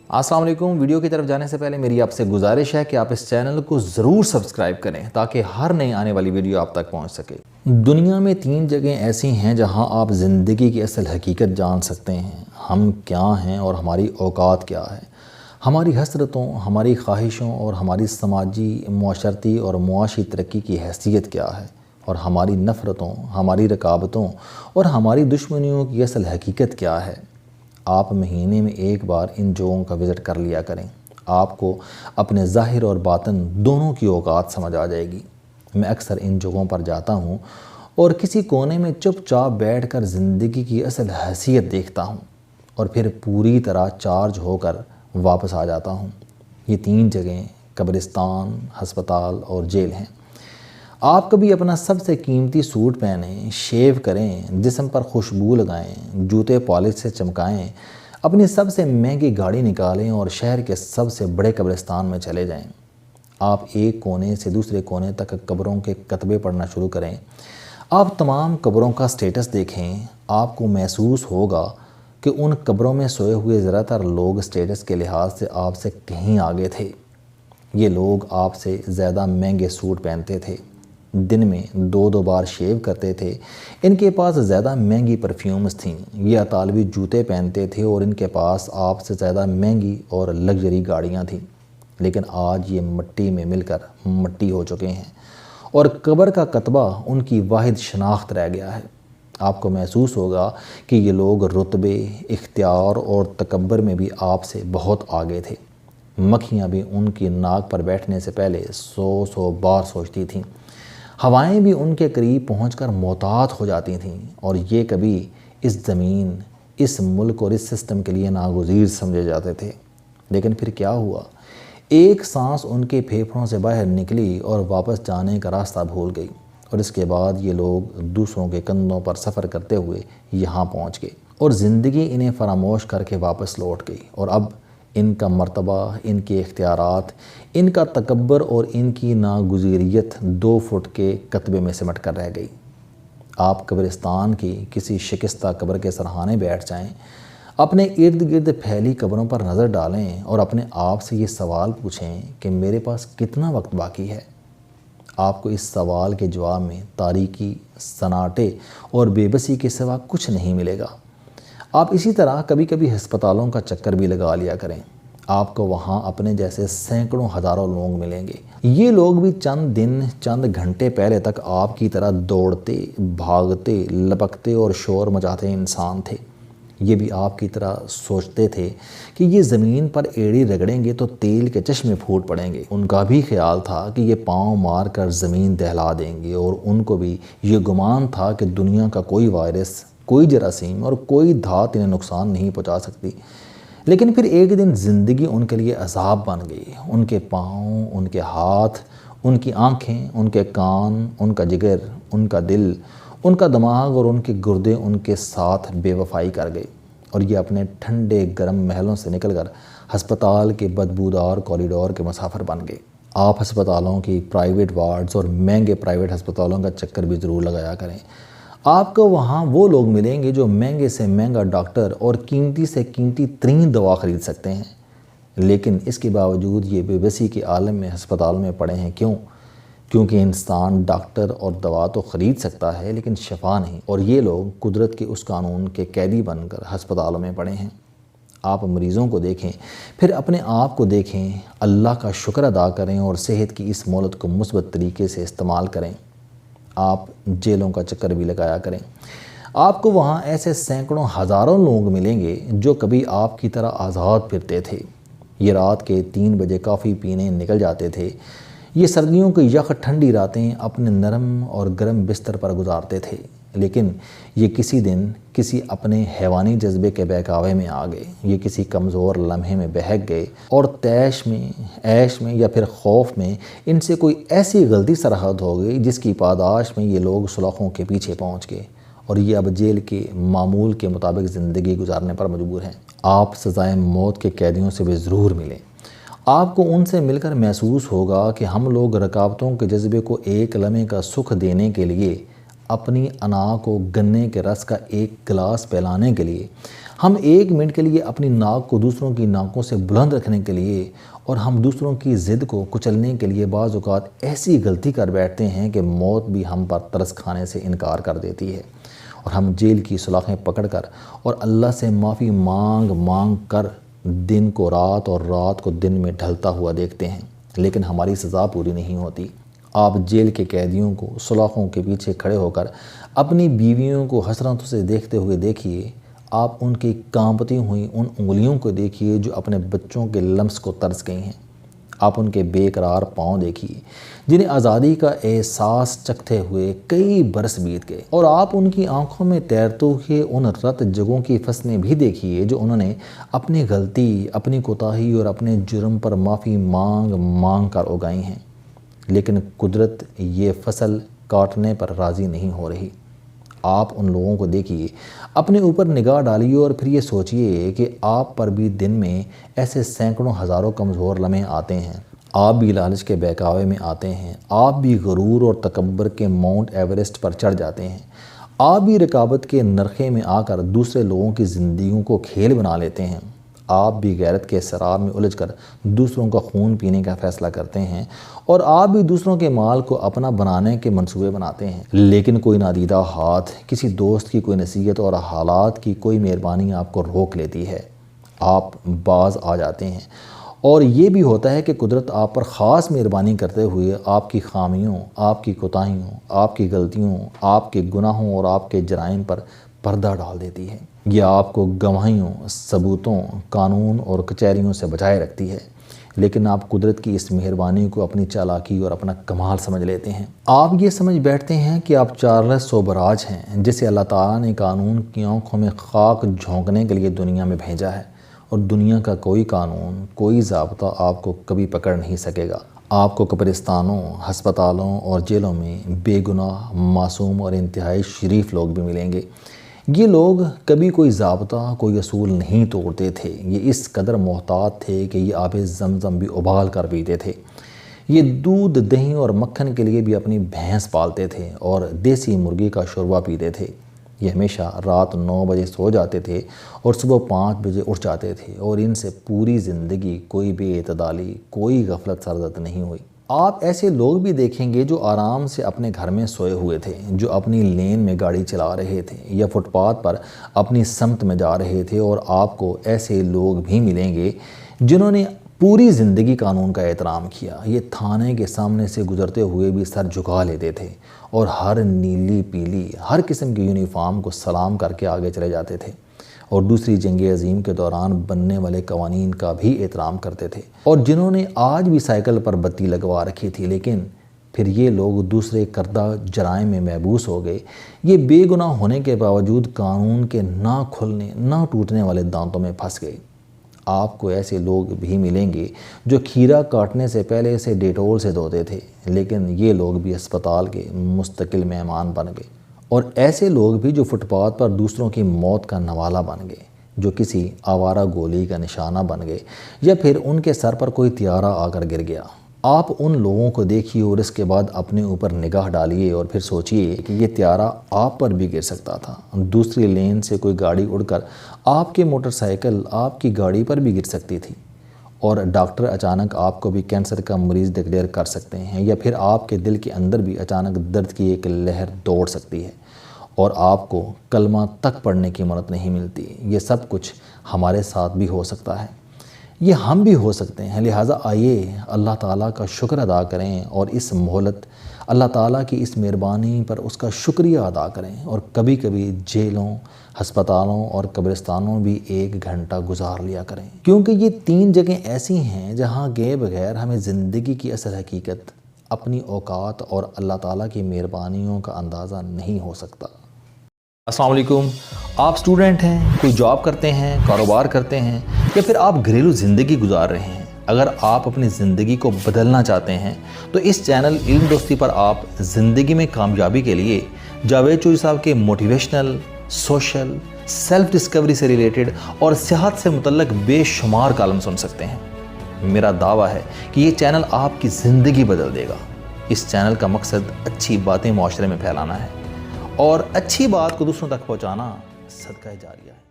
السلام علیکم۔ ویڈیو کی طرف جانے سے پہلے میری آپ سے گزارش ہے کہ آپ اس چینل کو ضرور سبسکرائب کریں تاکہ ہر نئی آنے والی ویڈیو آپ تک پہنچ سکے۔ دنیا میں 3 جگہیں ایسی ہیں جہاں آپ زندگی کی اصل حقیقت جان سکتے ہیں، ہم کیا ہیں اور ہماری اوقات کیا ہے، ہماری حسرتوں، ہماری خواہشوں اور ہماری سماجی، معاشرتی اور معاشی ترقی کی حیثیت کیا ہے، اور ہماری نفرتوں، ہماری رکاوٹوں اور ہماری دشمنیوں کی اصل حقیقت کیا ہے۔ آپ مہینے میں ایک بار ان جگہوں کا وزٹ کر لیا کریں، آپ کو اپنے ظاہر اور باطن دونوں کی اوقات سمجھ آ جائے گی۔ میں اکثر ان جگہوں پر جاتا ہوں اور کسی کونے میں چپ چاپ بیٹھ کر زندگی کی اصل حیثیت دیکھتا ہوں اور پھر پوری طرح چارج ہو کر واپس آ جاتا ہوں۔ یہ 3 جگہیں قبرستان، ہسپتال اور جیل ہیں۔ آپ کبھی اپنا سب سے قیمتی سوٹ پہنیں، شیو کریں، جسم پر خوشبو لگائیں، جوتے پالش سے چمکائیں، اپنی سب سے مہنگی گاڑی نکالیں اور شہر کے سب سے بڑے قبرستان میں چلے جائیں۔ آپ ایک کونے سے دوسرے کونے تک قبروں کے کتبے پڑھنا شروع کریں۔ آپ تمام قبروں کا سٹیٹس دیکھیں۔ آپ کو محسوس ہوگا کہ ان قبروں میں سوئے ہوئے زیادہ تر لوگ سٹیٹس کے لحاظ سے آپ سے کہیں آگے تھے۔ یہ لوگ آپ سے زیادہ مہنگے سوٹ پہنتے تھے، دن میں 2 بار شیو کرتے تھے، ان کے پاس زیادہ مہنگی پرفیومز تھیں، یہ اطالوی جوتے پہنتے تھے اور ان کے پاس آپ سے زیادہ مہنگی اور لگژری گاڑیاں تھیں۔ لیکن آج یہ مٹی میں مل کر مٹی ہو چکے ہیں اور قبر کا کتبہ ان کی واحد شناخت رہ گیا ہے۔ آپ کو محسوس ہوگا کہ یہ لوگ رتبے، اختیار اور تکبر میں بھی آپ سے بہت آگے تھے۔ مکھیاں بھی ان کی ناک پر بیٹھنے سے پہلے 100 بار سوچتی تھیں، ہوائیں بھی ان کے قریب پہنچ کر محتاط ہو جاتی تھیں، اور یہ کبھی اس زمین، اس ملک اور اس سسٹم کے لیے ناگزیر سمجھے جاتے تھے۔ لیکن پھر کیا ہوا؟ ایک سانس ان کے پھیپھڑوں سے باہر نکلی اور واپس جانے کا راستہ بھول گئی، اور اس کے بعد یہ لوگ دوسروں کے کندھوں پر سفر کرتے ہوئے یہاں پہنچ گئے اور زندگی انہیں فراموش کر کے واپس لوٹ گئی، اور اب ان کا مرتبہ، ان کے اختیارات، ان کا تکبر اور ان کی ناگزیریت 2 فٹ کے کتبے میں سمٹ کر رہ گئی۔ آپ قبرستان کی کسی شکستہ قبر کے سرہانے بیٹھ جائیں، اپنے ارد گرد پھیلی قبروں پر نظر ڈالیں اور اپنے آپ سے یہ سوال پوچھیں کہ میرے پاس کتنا وقت باقی ہے۔ آپ کو اس سوال کے جواب میں تاریکی، سناٹے اور بے بسی کے سوا کچھ نہیں ملے گا۔ آپ اسی طرح کبھی کبھی ہسپتالوں کا چکر بھی لگا لیا کریں، آپ کو وہاں اپنے جیسے سینکڑوں ہزاروں لوگ ملیں گے۔ یہ لوگ بھی چند دن، چند گھنٹے پہلے تک آپ کی طرح دوڑتے، بھاگتے، لپکتے اور شور مچاتے انسان تھے۔ یہ بھی آپ کی طرح سوچتے تھے کہ یہ زمین پر ایڑی رگڑیں گے تو تیل کے چشمے پھوٹ پڑیں گے۔ ان کا بھی خیال تھا کہ یہ پاؤں مار کر زمین دہلا دیں گے، اور ان کو بھی یہ گمان تھا کہ دنیا کا کوئی وائرس، کوئی جراثیم اور کوئی دھات انہیں نقصان نہیں پہنچا سکتی۔ لیکن پھر ایک دن زندگی ان کے لیے عذاب بن گئی۔ ان کے پاؤں، ان کے ہاتھ، ان کی آنکھیں، ان کے کان، ان کا جگر، ان کا دل، ان کا دماغ اور ان کے گردے ان کے ساتھ بے وفائی کر گئے، اور یہ اپنے ٹھنڈے گرم محلوں سے نکل کر ہسپتال کے بدبودار کوریڈور کے مسافر بن گئے۔ آپ ہسپتالوں کی پرائیویٹ وارڈز اور مہنگے پرائیویٹ ہسپتالوں کا چکر بھی ضرور لگایا کریں۔ آپ کو وہاں وہ لوگ ملیں گے جو مہنگے سے مہنگا ڈاکٹر اور قیمتی سے قیمتی ترین دوا خرید سکتے ہیں، لیکن اس کے باوجود یہ بے بسی کے عالم میں ہسپتال میں پڑے ہیں۔ کیوں؟ کیونکہ انسان ڈاکٹر اور دوا تو خرید سکتا ہے لیکن شفا نہیں، اور یہ لوگ قدرت کے اس قانون کے قیدی بن کر ہسپتالوں میں پڑے ہیں۔ آپ مریضوں کو دیکھیں، پھر اپنے آپ کو دیکھیں، اللہ کا شکر ادا کریں اور صحت کی اس مہلت کو مثبت طریقے سے استعمال کریں۔ آپ جیلوں کا چکر بھی لگایا کریں، آپ کو وہاں ایسے سینکڑوں ہزاروں لوگ ملیں گے جو کبھی آپ کی طرح آزاد پھرتے تھے۔ یہ رات کے 3 بجے کافی پینے نکل جاتے تھے، یہ سردیوں کی یخ ٹھنڈی راتیں اپنے نرم اور گرم بستر پر گزارتے تھے، لیکن یہ کسی دن کسی اپنے حیوانی جذبے کے بہکاوے میں آ گئے، یہ کسی کمزور لمحے میں بہک گئے اور عیش میں یا پھر خوف میں ان سے کوئی ایسی غلطی سرحد ہو گئی جس کی پاداش میں یہ لوگ سلاخوں کے پیچھے پہنچ گئے، اور یہ اب جیل کے معمول کے مطابق زندگی گزارنے پر مجبور ہیں۔ آپ سزائے موت کے قیدیوں سے بھی ضرور ملیں۔ آپ کو ان سے مل کر محسوس ہوگا کہ ہم لوگ رکاوٹوں کے جذبے کو ایک لمحے کا سکھ دینے کے لیے، اپنی انا کو گنے کے رس کا ایک گلاس پلانے کے لیے ہم 1 منٹ کے لیے اپنی ناک کو دوسروں کی ناکوں سے بلند رکھنے کے لیے اور ہم دوسروں کی ضد کو کچلنے کے لیے بعض اوقات ایسی غلطی کر بیٹھتے ہیں کہ موت بھی ہم پر ترس کھانے سے انکار کر دیتی ہے، اور ہم جیل کی سلاخیں پکڑ کر اور اللہ سے معافی مانگ کر دن کو رات اور رات کو دن میں ڈھلتا ہوا دیکھتے ہیں، لیکن ہماری سزا پوری نہیں ہوتی۔ آپ جیل کے قیدیوں کو سلاخوں کے پیچھے کھڑے ہو کر اپنی بیویوں کو حسرتوں سے دیکھتے ہوئے دیکھیے، آپ ان کی کانپتی ہوئی ان انگلیوں کو دیکھیے جو اپنے بچوں کے لمس کو ترس گئی ہیں، آپ ان کے بے قرار پاؤں دیکھیے جنہیں آزادی کا احساس چکھتے ہوئے کئی برس بیت گئے، اور آپ ان کی آنکھوں میں تیرتے ہوئے ان رت جگہوں کی فسنیں بھی دیکھیے جو انہوں نے اپنی غلطی، اپنی کوتاہی اور اپنے جرم پر معافی مانگ کر اگائی ہیں، لیکن قدرت یہ فصل کاٹنے پر راضی نہیں ہو رہی۔ آپ ان لوگوں کو دیکھیے، اپنے اوپر نگاہ ڈالیے اور پھر یہ سوچئے کہ آپ پر بھی دن میں ایسے سینکڑوں ہزاروں کمزور لمحے آتے ہیں، آپ بھی لالچ کے بہکاوے میں آتے ہیں، آپ بھی غرور اور تکبر کے ماؤنٹ ایورسٹ پر چڑھ جاتے ہیں، آپ بھی رکابت کے نرخے میں آ کر دوسرے لوگوں کی زندگیوں کو کھیل بنا لیتے ہیں، آپ بھی غیرت کے سراب میں الجھ کر دوسروں کا خون پینے کا فیصلہ کرتے ہیں، اور آپ بھی دوسروں کے مال کو اپنا بنانے کے منصوبے بناتے ہیں، لیکن کوئی نادیدہ ہاتھ، کسی دوست کی کوئی نصیحت اور حالات کی کوئی مہربانی آپ کو روک لیتی ہے، آپ باز آ جاتے ہیں، اور یہ بھی ہوتا ہے کہ قدرت آپ پر خاص مہربانی کرتے ہوئے آپ کی خامیوں، آپ کی کوتاہیوں، آپ کی غلطیوں، آپ کے گناہوں اور آپ کے جرائم پر پردہ ڈال دیتی ہے۔ یہ آپ کو گواہیوں، ثبوتوں، قانون اور کچہریوں سے بچائے رکھتی ہے، لیکن آپ قدرت کی اس مہربانی کو اپنی چالاکی اور اپنا کمال سمجھ لیتے ہیں۔ آپ یہ سمجھ بیٹھتے ہیں کہ آپ چارلس سوبراج ہیں جسے اللہ تعالیٰ نے قانون کی آنکھوں میں خاک جھونکنے کے لیے دنیا میں بھیجا ہے، اور دنیا کا کوئی قانون، کوئی ضابطہ آپ کو کبھی پکڑ نہیں سکے گا۔ آپ کو قبرستانوں، ہسپتالوں اور جیلوں میں بے گناہ، معصوم اور انتہائی شریف لوگ بھی ملیں گے۔ یہ لوگ کبھی کوئی ضابطہ، کوئی اصول نہیں توڑتے تھے، یہ اس قدر محتاط تھے کہ یہ آب زمزم بھی ابال کر پیتے تھے، یہ دودھ، دہی اور مکھن کے لیے بھی اپنی بھینس پالتے تھے اور دیسی مرغی کا شوربہ پیتے تھے، یہ ہمیشہ رات 9 بجے سو جاتے تھے اور صبح 5 بجے اٹھ جاتے تھے، اور ان سے پوری زندگی کوئی بے اعتدالی، کوئی غفلت سرزد نہیں ہوئی۔ آپ ایسے لوگ بھی دیکھیں گے جو آرام سے اپنے گھر میں سوئے ہوئے تھے، جو اپنی لین میں گاڑی چلا رہے تھے یا فٹ پاتھ پر اپنی سمت میں جا رہے تھے، اور آپ کو ایسے لوگ بھی ملیں گے جنہوں نے پوری زندگی قانون کا احترام کیا، یہ تھانے کے سامنے سے گزرتے ہوئے بھی سر جھکا لیتے تھے اور ہر نیلی پیلی ہر قسم کی یونیفارم کو سلام کر کے آگے چلے جاتے تھے، اور دوسری جنگ عظیم کے دوران بننے والے قوانین کا بھی احترام کرتے تھے، اور جنہوں نے آج بھی سائیکل پر بتی لگوا رکھی تھی، لیکن پھر یہ لوگ دوسرے کردہ جرائم میں محبوس ہو گئے، یہ بے گناہ ہونے کے باوجود قانون کے نہ کھلنے نہ ٹوٹنے والے دانتوں میں پھنس گئے۔ آپ کو ایسے لوگ بھی ملیں گے جو کھیرا کاٹنے سے پہلے اسے ڈیٹول سے دھوتے تھے، لیکن یہ لوگ بھی اسپتال کے مستقل مہمان بن گئے، اور ایسے لوگ بھی جو فٹ پاتھ پر دوسروں کی موت کا نوالہ بن گئے، جو کسی آوارہ گولی کا نشانہ بن گئے، یا پھر ان کے سر پر کوئی طیارہ آ کر گر گیا۔ آپ ان لوگوں کو دیکھیے اور اس کے بعد اپنے اوپر نگاہ ڈالیے اور پھر سوچئے کہ یہ طیارہ آپ پر بھی گر سکتا تھا، دوسری لین سے کوئی گاڑی اڑ کر آپ کے موٹر سائیکل، آپ کی گاڑی پر بھی گر سکتی تھی، اور ڈاکٹر اچانک آپ کو بھی کینسر کا مریض ڈکلیئر کر سکتے ہیں، یا پھر آپ کے دل کے اندر بھی اچانک درد کی ایک لہر دوڑ سکتی ہے اور آپ کو کلمہ تک پڑھنے کی مہلت نہیں ملتی۔ یہ سب کچھ ہمارے ساتھ بھی ہو سکتا ہے، یہ ہم بھی ہو سکتے ہیں، لہٰذا آئیے اللہ تعالیٰ کا شکر ادا کریں اور اس مہلت، اللہ تعالیٰ کی اس مہربانی پر اس کا شکریہ ادا کریں، اور کبھی کبھی جیلوں، ہسپتالوں اور قبرستانوں بھی 1 گھنٹہ گزار لیا کریں، کیونکہ یہ 3 جگہیں ایسی ہیں جہاں گئے بغیر ہمیں زندگی کی اصل حقیقت، اپنی اوقات اور اللہ تعالیٰ کی مہربانیوں کا اندازہ نہیں ہو سکتا۔ السلام علیکم، آپ سٹوڈنٹ ہیں، کوئی جاب کرتے ہیں، کاروبار کرتے ہیں، یا پھر آپ گھریلو زندگی گزار رہے ہیں۔ اگر آپ اپنی زندگی کو بدلنا چاہتے ہیں تو اس چینل علم دوستی پر آپ زندگی میں کامیابی کے لیے جاوید چوہری صاحب کے موٹیویشنل، سوشل، سیلف ڈسکوری سے ریلیٹڈ اور صحت سے متعلق بے شمار کالم سن سکتے ہیں۔ میرا دعویٰ ہے کہ یہ چینل آپ کی زندگی بدل دے گا۔ اس چینل کا مقصد اچھی باتیں معاشرے میں پھیلانا ہے، اور اچھی بات کو دوسروں تک پہنچانا صدقہ جاریہ ہے۔